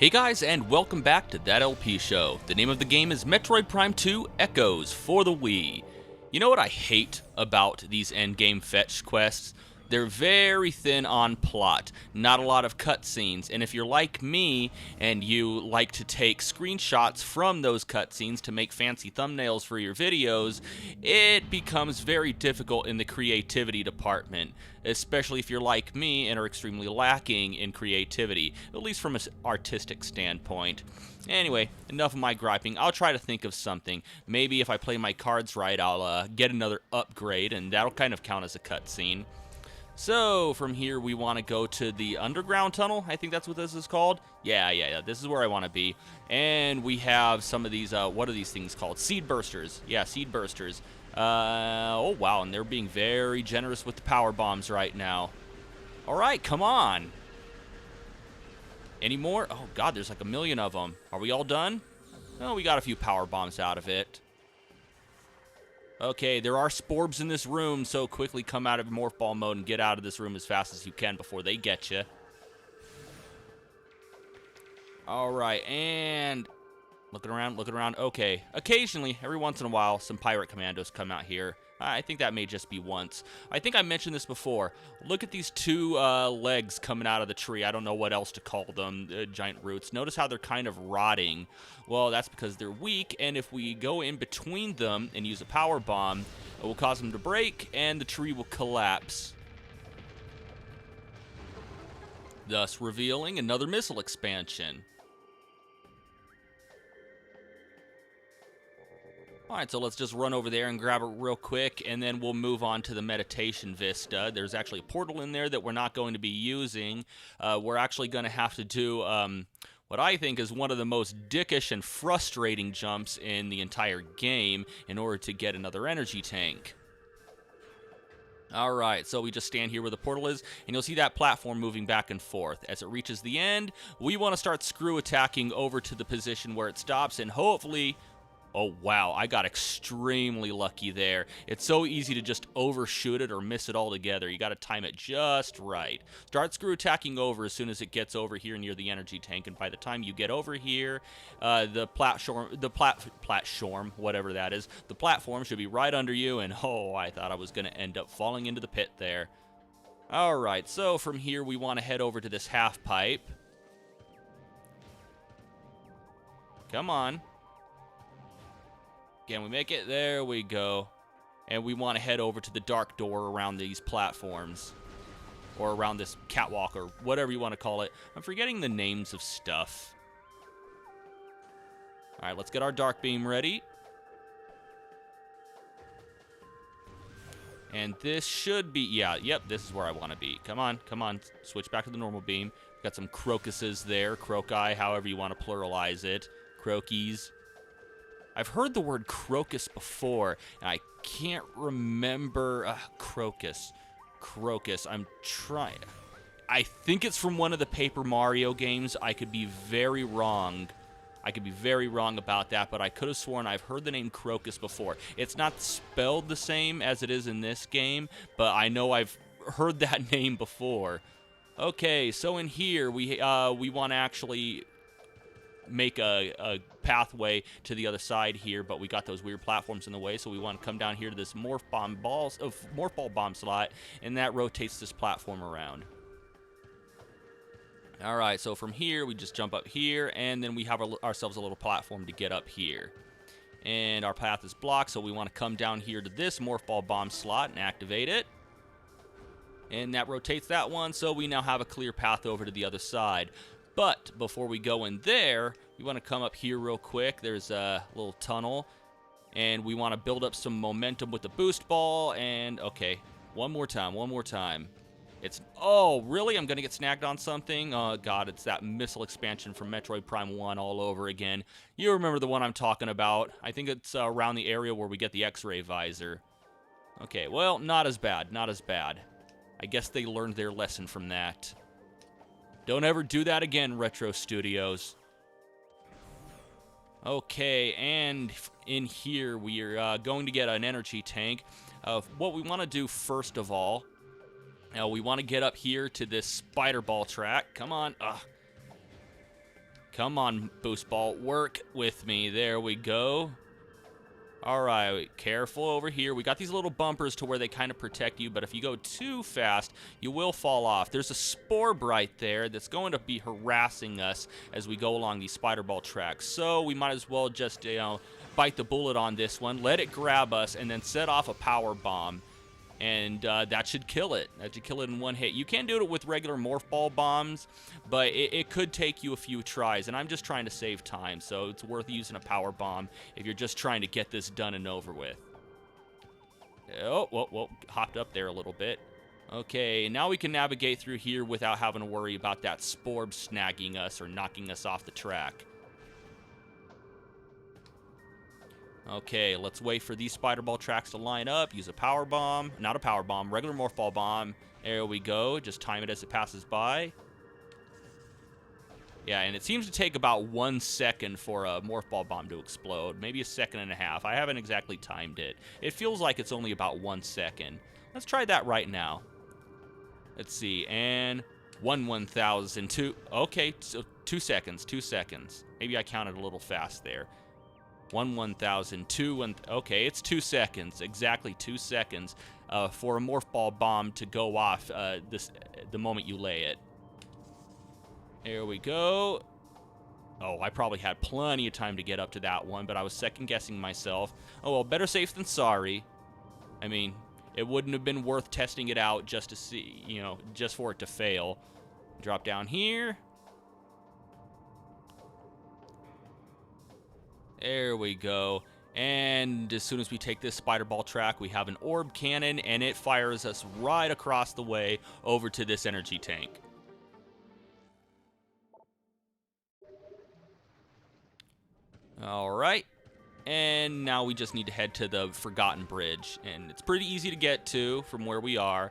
Hey guys, and welcome back to That LP Show. The name of the game is Metroid Prime 2 Echoes for the Wii. You know what I hate about these endgame fetch quests? They're very thin on plot, not a lot of cutscenes, and if you're like me and you like to take screenshots from those cutscenes to make fancy thumbnails for your videos, it becomes very difficult in the creativity department, especially if you're like me and are extremely lacking in creativity, at least from an artistic standpoint. Anyway, enough of my griping. I'll try to think of something. Maybe if I play my cards right, I'll get another upgrade, and that'll kind of count as a cutscene. So, from here, we want to go to the underground tunnel. I think that's what this is called. Yeah. This is where I want to be. And we have some of these, what are these things called? Seed bursters. Yeah, seed bursters. Oh, wow, and they're being very generous with the power bombs right now. All right, come on. Any more? Oh, God, there's like a million of them. Are we all done? Oh, we got a few power bombs out of it. Okay, there are sporbs in this room, so quickly come out of morph ball mode and get out of this room as fast as you can before they get you. All right, and looking around. Okay, occasionally, every once in a while, some pirate commandos come out here. I think that may just be once. I think I mentioned this before. Look at these two legs coming out of the tree. I don't know what else to call them, giant roots. Notice how they're kind of rotting. Well, that's because they're weak, and if we go in between them and use a power bomb, it will cause them to break, and the tree will collapse, thus revealing another missile expansion. Alright, so let's just run over there and grab it real quick, and then we'll move on to the meditation vista. There's actually a portal in there that we're not going to be using. We're actually going to have to do what I think is one of the most dickish and frustrating jumps in the entire game in order to get another energy tank. Alright, so we just stand here where the portal is, and you'll see that platform moving back and forth. As it reaches the end, we want to start screw attacking over to the position where it stops, and hopefully... Oh, wow, I got extremely lucky there. It's so easy to just overshoot it or miss it altogether. You got to time it just right. Start screw attacking over as soon as it gets over here near the energy tank, and by the time you get over here, the platform, whatever that is, the platform should be right under you, and oh, I thought I was going to end up falling into the pit there. All right, so from here, we want to head over to this half pipe. Come on. Can we make it? There we go. And we want to head over to the dark door around these platforms. Or around this catwalk, or whatever you want to call it. I'm forgetting the names of stuff. Alright, let's get our dark beam ready. And this should be... Yep, this is where I want to be. Come on. Switch back to the normal beam. Got some crocuses there. Croci, however you want to pluralize it. Crokies. I've heard the word crocus before, and I can't remember... Crocus. I'm trying... I think it's from one of the Paper Mario games. I could be very wrong. About that, but I could have sworn I've heard the name Crocus before. It's not spelled the same as it is in this game, but I know I've heard that name before. Okay, so in here, we want to actually... make a pathway to the other side here, but we got those weird platforms in the way, so we want to come down here to this morph ball bomb slot, and that rotates this platform around. All right, so from here we just jump up here, and then we have ourselves a little platform to get up here, and our path is blocked, so we want to come down here to this morph ball bomb slot and activate it. And that rotates that one, so we now have a clear path over to the other side. But before we go in there, we want to come up here real quick. There's a little tunnel, and we want to build up some momentum with the boost ball. And, okay, one more time. Oh, really? I'm going to get snagged on something? Oh, God, it's that missile expansion from Metroid Prime 1 all over again. You remember the one I'm talking about. I think it's around the area where we get the X-ray visor. Okay, well, not as bad. I guess they learned their lesson from that. Don't ever do that again, Retro Studios. Okay, and in here we are going to get an energy tank. What we want to do first of all, we want to get up here to this spider ball track. Come on. Come on, boost ball. Work with me. There we go. All right, careful over here. We got these little bumpers to where they kind of protect you, but if you go too fast, you will fall off. There's a Sporb right there that's going to be harassing us as we go along these spider ball tracks. So we might as well just, bite the bullet on this one, let it grab us, and then set off a power bomb. And that should kill it. That should kill it in one hit. You can do it with regular morph ball bombs, but it could take you a few tries, and I'm just trying to save time, so it's worth using a power bomb if you're just trying to get this done and over with. Oh, whoa, hopped up there a little bit. Okay, now we can navigate through here without having to worry about that Sporb snagging us or knocking us off the track. Okay, let's wait for these spider ball tracks to line up. Use a power bomb. Not a power bomb, regular morph ball bomb. There we go. Just time it as it passes by. Yeah, and it seems to take about 1 second for a morph ball bomb to explode. Maybe a second and a half. I haven't exactly timed it. It feels like it's only about 1 second. Let's try that right now. Let's see. And 1/1000. Okay, so 2 seconds. 2 seconds. Maybe I counted a little fast there. 1/1000, 2, okay, it's 2 seconds, exactly 2 seconds for a morph ball bomb to go off the moment you lay it. There we go. Oh, I probably had plenty of time to get up to that one, but I was second guessing myself. Oh well, better safe than sorry. I mean, it wouldn't have been worth testing it out just to see, just for it to fail. Drop down here. There we go. And as soon as we take this spider ball track, we have an orb cannon, and it fires us right across the way over to this energy tank. All right. And now we just need to head to the Forgotten Bridge, and it's pretty easy to get to from where we are.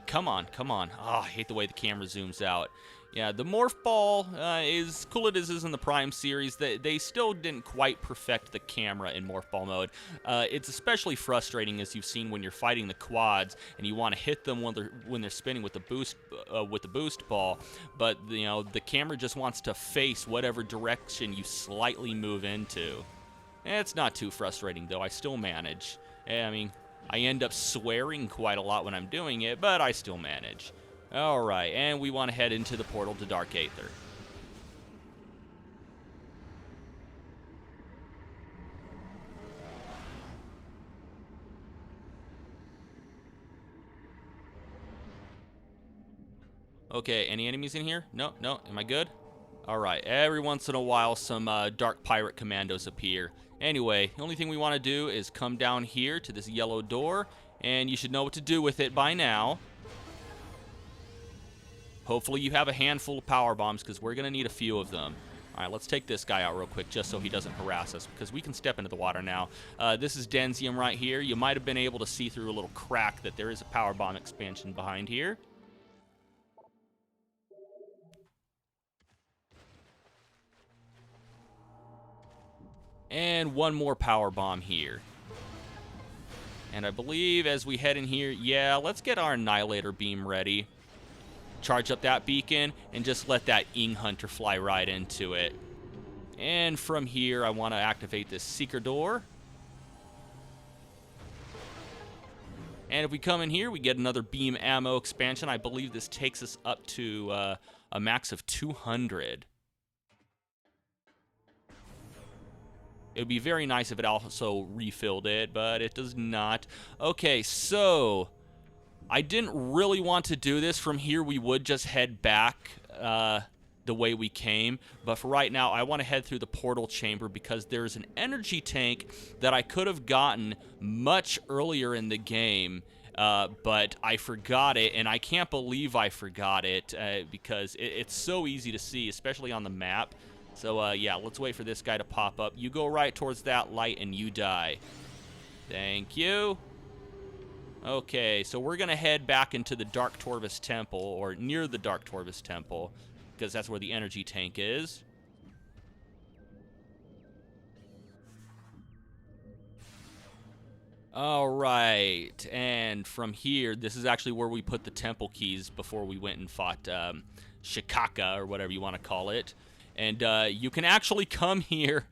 Come on. Oh, I hate the way the camera zooms out. Yeah, the Morph Ball, is cool it is in the Prime series, they still didn't quite perfect the camera in Morph Ball mode. It's especially frustrating, as you've seen, when you're fighting the quads and you want to hit them when they're spinning with the boost ball, but the camera just wants to face whatever direction you slightly move into. It's not too frustrating though. I still manage. I mean, I end up swearing quite a lot when I'm doing it, but I still manage. Alright, and we want to head into the portal to Dark Aether. Okay, any enemies in here? No, am I good? Alright, every once in a while some Dark Pirate Commandos appear. Anyway, the only thing we want to do is come down here to this yellow door, and you should know what to do with it by now. Hopefully you have a handful of power bombs, because we're going to need a few of them. All right, let's take this guy out real quick just so he doesn't harass us, because we can step into the water now. This is Denzium right here. You might have been able to see through a little crack that there is a power bomb expansion behind here. And one more power bomb here. And I believe as we head in here, yeah, let's get our Annihilator Beam ready. Charge up that beacon, and just let that Ing Hunter fly right into it. And from here, I want to activate this Seeker Door. And if we come in here, we get another Beam Ammo expansion. I believe this takes us up to a max of 200. It would be very nice if it also refilled it, but it does not. Okay, so I didn't really want to do this. From here, we would just head back the way we came. But for right now, I want to head through the portal chamber because there's an energy tank that I could have gotten much earlier in the game. But I forgot it, and I can't believe I forgot it because it's so easy to see, especially on the map. So, yeah, let's wait for this guy to pop up. You go right towards that light, and you die. Thank you. Okay, so we're going to head back into the Dark Torvus Temple, or near the Dark Torvus Temple, because that's where the energy tank is. Alright, and from here, this is actually where we put the temple keys before we went and fought Shikaka, or whatever you want to call it. And you can actually come here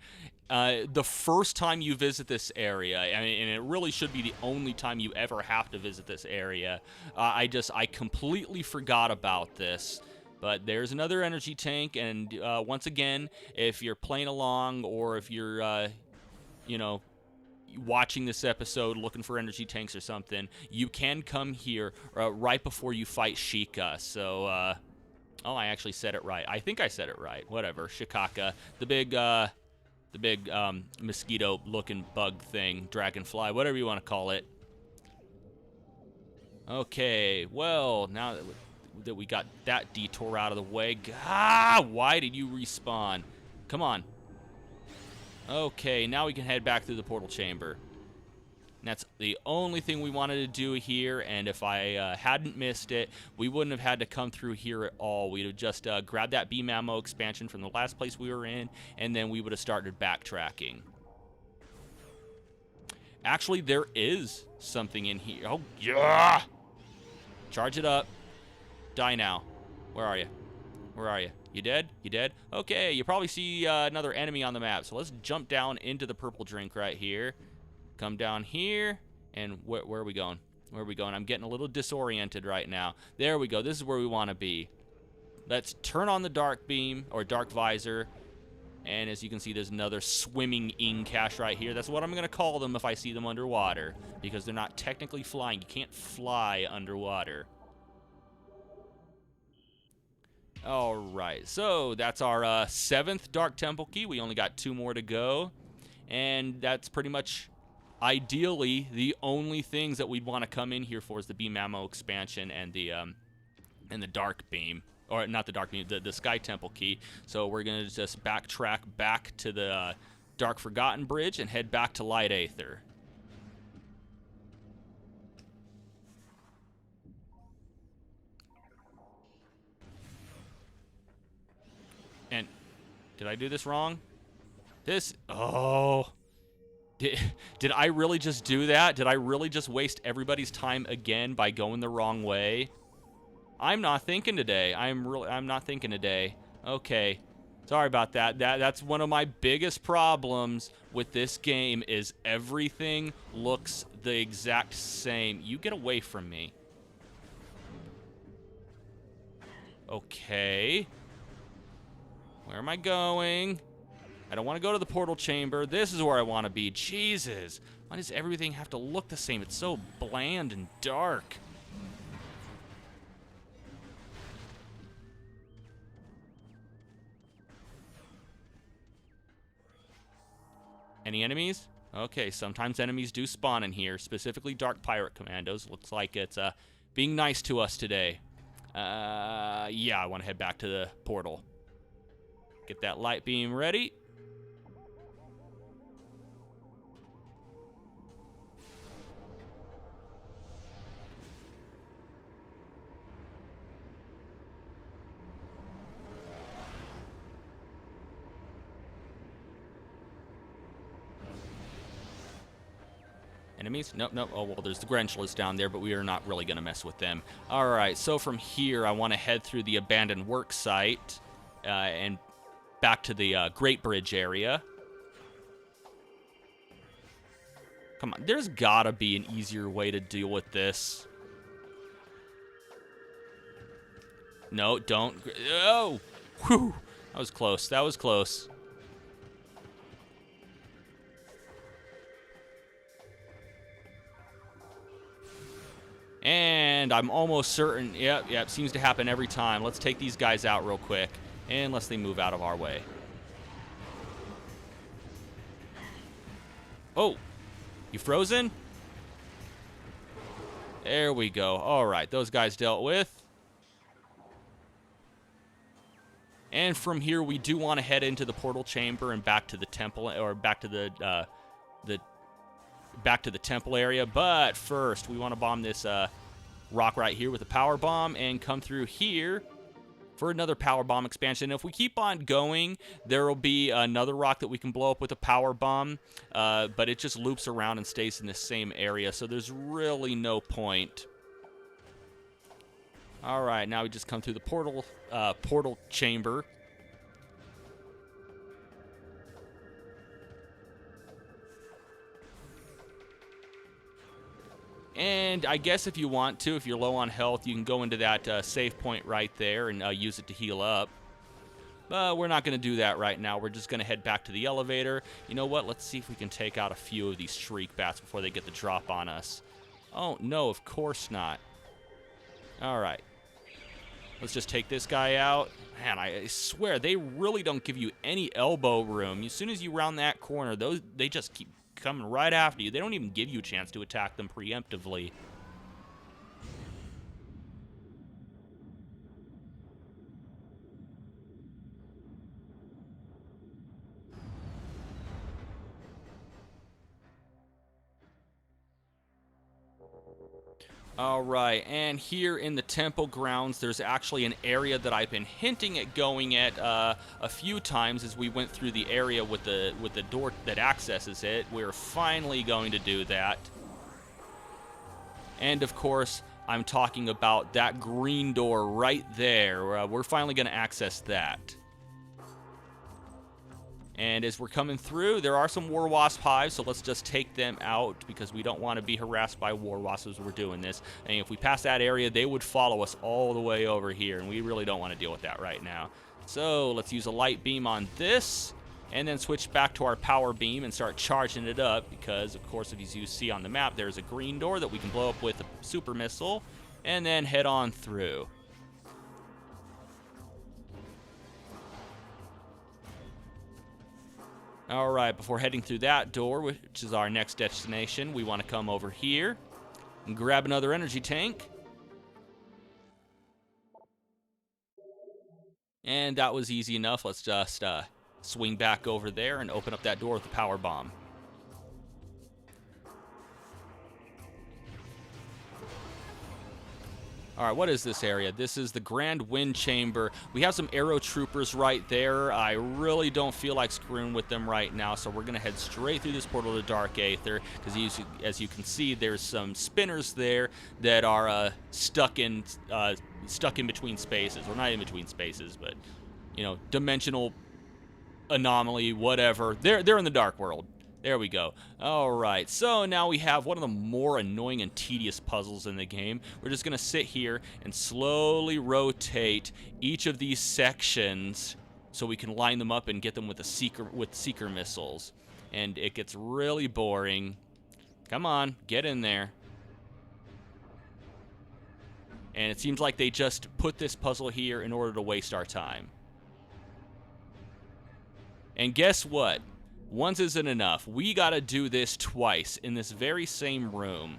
the first time you visit this area. I mean, and it really should be the only time you ever have to visit this area. I completely forgot about this. But there's another energy tank, and once again, if you're playing along or if you're, you know, watching this episode looking for energy tanks or something, you can come here right before you fight Sheikah. So, oh, I actually said it right. I think I said it right. Whatever. Shikaka, the big mosquito-looking bug thing, dragonfly, whatever you want to call it. Okay, well, now that we got that detour out of the way, why did you respawn? Come on. Okay, now we can head back through the portal chamber. And that's the only thing we wanted to do here, and if I hadn't missed it, we wouldn't have had to come through here at all. We'd have just grabbed that beam ammo expansion from the last place we were in, and then we would have started backtracking. Actually, there is something in here. Oh, yeah! Charge it up. Die now. Where are you? Where are you? You dead? You dead? Okay, you probably see another enemy on the map. So let's jump down into the purple drink right here. Come down here. And where are we going? Where are we going? I'm getting a little disoriented right now. There we go. This is where we want to be. Let's turn on the dark beam, or dark visor. And as you can see, there's another swimming cache right here. That's what I'm going to call them if I see them underwater, because they're not technically flying. You can't fly underwater. Alright, so that's our 7th Dark Temple key. We only got 2 more to go. And that's pretty much, ideally, the only things that we'd want to come in here for is the beam ammo expansion and the dark beam. Or not the dark beam, the Sky Temple key. So we're going to just backtrack back to the Dark Forgotten Bridge and head back to Light Aether. And did I do this wrong? Oh. Did I really just do that? Did I really just waste everybody's time again by going the wrong way? I'm not thinking today. I'm not thinking today. Okay. Sorry about that. That's one of my biggest problems with this game is everything looks the exact same. You get away from me. Okay. Where am I going? I don't want to go to the portal chamber. This is where I want to be. Jesus. Why does everything have to look the same? It's so bland and dark. Any enemies? Okay, sometimes enemies do spawn in here, specifically Dark Pirate Commandos. Looks like it's being nice to us today. Yeah, I want to head back to the portal. Get that light beam ready. Enemies? Nope, nope. Oh, well, there's the Grenchless down there, but we are not really going to mess with them. All right, so from here, I want to head through the abandoned work site and back to the Great Bridge area. Come on, there's got to be an easier way to deal with this. No, don't. Oh! Whew! That was close. That was close. And I'm almost certain, yep, seems to happen every time. Let's take these guys out real quick, unless they move out of our way. Oh, you frozen? There we go. All right, those guys dealt with. And from here, we do want to head into the portal chamber and back to the temple, or back to the temple area. But first, we want to bomb this rock right here with a power bomb and come through here for another power bomb expansion. If we keep on going, there will be another rock that we can blow up with a power bomb, but it just loops around and stays in the same area, so there's really no point. All right, now we just come through the portal chamber. And I guess if you want to, if you're low on health, you can go into that save point right there and use it to heal up. But we're not going to do that right now. We're just going to head back to the elevator. You know what? Let's see if we can take out a few of these shriek bats before they get the drop on us. Oh, no, of course not. All right. Let's just take this guy out. Man, I swear, they really don't give you any elbow room. As soon as you round that corner, they just keep coming right after you. They don't even give you a chance to attack them preemptively. All right, and here in the temple grounds, there's actually an area that I've been hinting at going at a few times as we went through the area with the door that accesses it. We're finally going to do that. And of course, I'm talking about that green door right there. We're finally going to access that. And as we're coming through, there are some war wasp hives, so let's just take them out because we don't want to be harassed by war wasps as we're doing this. And if we pass that area, they would follow us all the way over here, and we really don't want to deal with that right now. So let's use a light beam on this, and then switch back to our power beam and start charging it up because, of course, as you see on the map, there's a green door that we can blow up with a super missile, and then head on through. All right, before heading through that door, which is our next destination, we want to come over here and grab another energy tank. And that was easy enough. Let's just swing back over there and open up that door with the power bomb. All right, what is this area? This is the Grand Wind Chamber. We have some arrow troopers right there. I really don't feel like screwing with them right now, so we're going to head straight through this portal to Dark Aether, because as you can see, there's some spinners there that are stuck in between spaces, or not in between spaces, but, you know, dimensional anomaly, whatever. They're in the Dark World. There we go. All right, so now we have one of the more annoying and tedious puzzles in the game. We're just going to sit here and slowly rotate each of these sections so we can line them up and get them with seeker missiles. And it gets really boring. Come on, get in there. And it seems like they just put this puzzle here in order to waste our time. And guess what? Once isn't enough. We gotta do this twice in this very same room.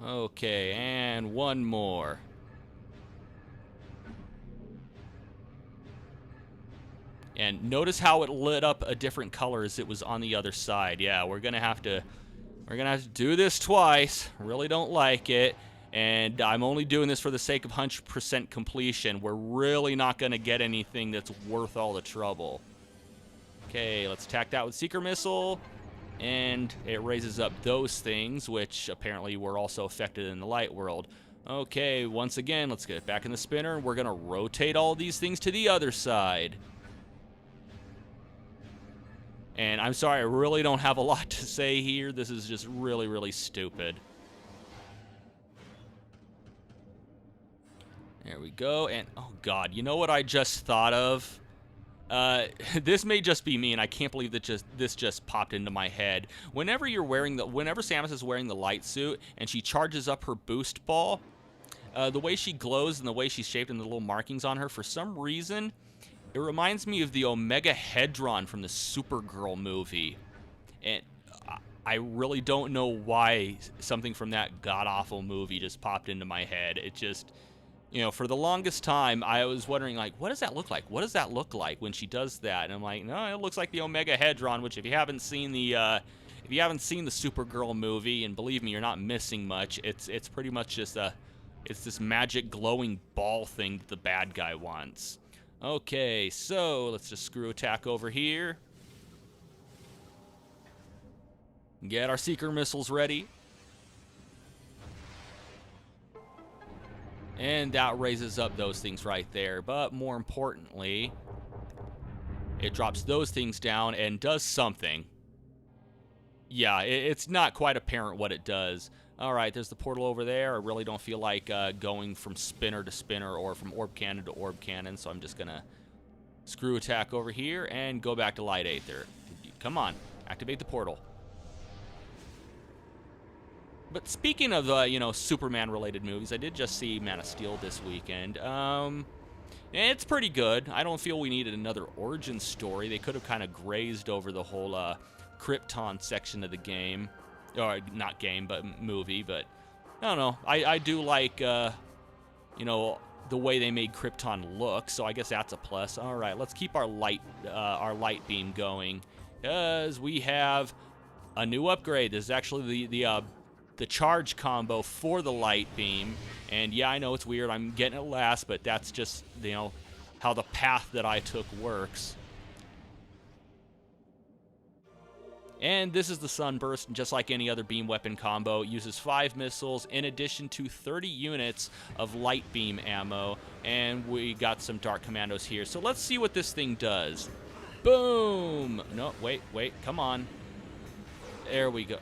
Okay, and one more. And notice how it lit up a different color as it was on the other side. Yeah, we're gonna have to do this twice. Really don't like it. And I'm only doing this for the sake of 100% completion. We're really not gonna get anything that's worth all the trouble. Okay, let's attack that with Seeker Missile. And it raises up those things, which apparently were also affected in the light world. Okay, once again, let's get back in the spinner. We're gonna rotate all these things to the other side. And I'm sorry, I really don't have a lot to say here. This is just really, really stupid. There we go. And, oh god, you know what I just thought of? This may just be me, and I can't believe that this just popped into my head. Whenever Samus is wearing the light suit, and she charges up her boost ball, the way she glows and the way she's shaped and the little markings on her, for some reason, it reminds me of the Omega Hedron from the Supergirl movie. And I really don't know why something from that god-awful movie just popped into my head. It just, you know, for the longest time, I was wondering, like, what does that look like? What does that look like when she does that? And I'm like, no, it looks like the Omega Hedron, which if you haven't seen the Supergirl movie, and believe me, you're not missing much, it's pretty much just it's this magic glowing ball thing that the bad guy wants. Okay, so let's just screw attack over here. Get our Seeker missiles ready. And that raises up those things right there. But more importantly, it drops those things down and does something. Yeah, it's not quite apparent what it does. All right, there's the portal over there. I really don't feel like going from spinner to spinner or from orb cannon to orb cannon, so I'm just going to screw attack over here and go back to Light Aether. Come on, activate the portal. But speaking of, Superman-related movies, I did just see Man of Steel this weekend. It's pretty good. I don't feel we needed another origin story. They could have kind of grazed over the whole Krypton section of the game. Or, not game, but movie. But, I don't know. I do like, the way they made Krypton look, so I guess that's a plus. All right, let's keep our light beam going, because we have a new upgrade. This is actually the charge combo for the light beam. And yeah, I know it's weird. I'm getting it last, but that's just, how the path that I took works. And this is the Sunburst, just like any other beam weapon combo. It uses 5 missiles in addition to 30 units of light beam ammo. And we got some Dark Commandos here. So let's see what this thing does. Boom! No, wait, come on. There we go.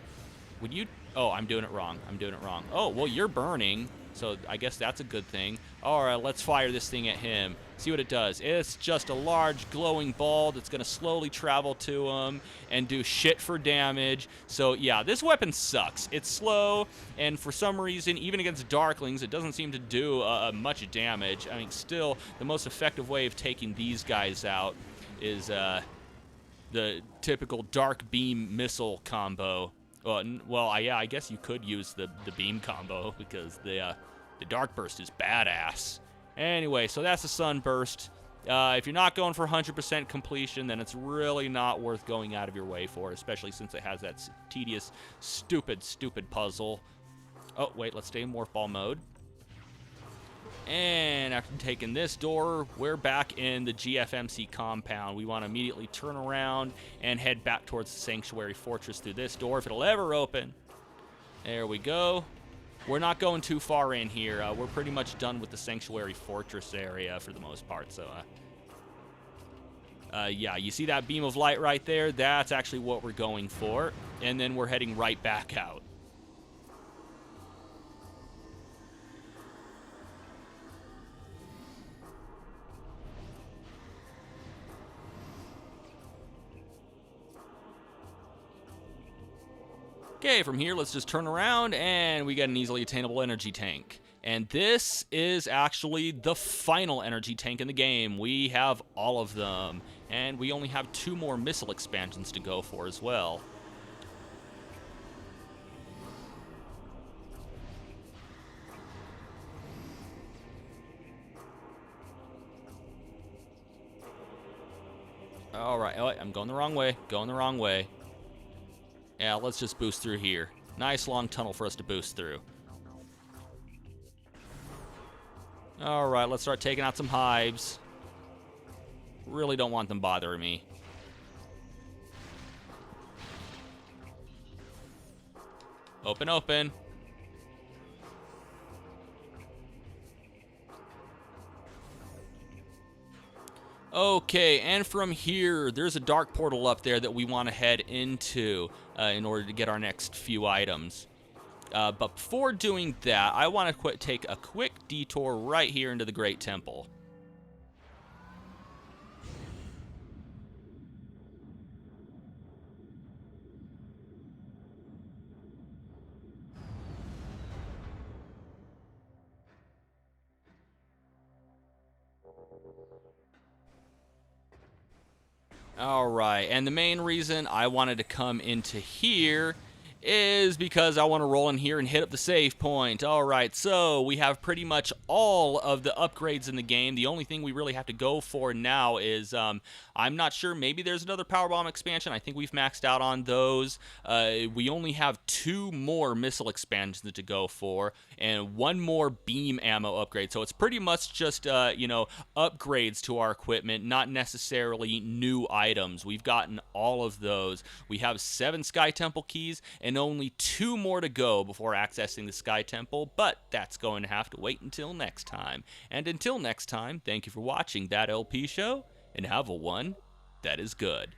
Would you... Oh, I'm doing it wrong. Oh, well, you're burning, so I guess that's a good thing. All right, let's fire this thing at him. See what it does. It's just a large glowing ball that's going to slowly travel to him and do shit for damage. So, yeah, this weapon sucks. It's slow, and for some reason, even against Darklings, it doesn't seem to do much damage. I mean, still, the most effective way of taking these guys out is the typical Dark Beam missile combo. Well, yeah, I guess you could use the beam combo because the Dark Burst is badass. Anyway, so that's the Sunburst. If you're not going for 100% completion, then it's really not worth going out of your way for, especially since it has that tedious, stupid puzzle. Oh, wait, let's stay in Morph Ball mode. And after taking this door, we're back in the GFMC compound. We want to immediately turn around and head back towards the Sanctuary Fortress through this door, if it'll ever open. There we go. We're not going too far in here. We're pretty much done with the Sanctuary Fortress area for the most part. So, yeah, you see that beam of light right there? That's actually what we're going for. And then we're heading right back out. Okay, from here, let's just turn around, and we get an easily attainable energy tank. And this is actually the final energy tank in the game. We have all of them, and we only have 2 more missile expansions to go for as well. All right, oh, I'm going the wrong way. Yeah, let's just boost through here. Nice long tunnel for us to boost through. All right, let's start taking out some hives. Really don't want them bothering me. Open. Okay, and from here, there's a dark portal up there that we want to head into in order to get our next few items. But before doing that, I want to take a quick detour right here into the Great Temple. All right, and the main reason I wanted to come into here is because I want to roll in here and hit up the save point. All right, so we have pretty much all of the upgrades in the game. The only thing we really have to go for now is, I'm not sure, maybe there's another Power Bomb expansion. I think we've maxed out on those. We only have 2 more missile expansions to go for, and 1 more beam ammo upgrade. So it's pretty much just, upgrades to our equipment, not necessarily new items. We've gotten all of those. We have 7 Sky Temple keys, and and only 2 more to go before accessing the Sky Temple, but that's going to have to wait until next time. And until next time, thank you for watching That LP Show, and have a one that is good.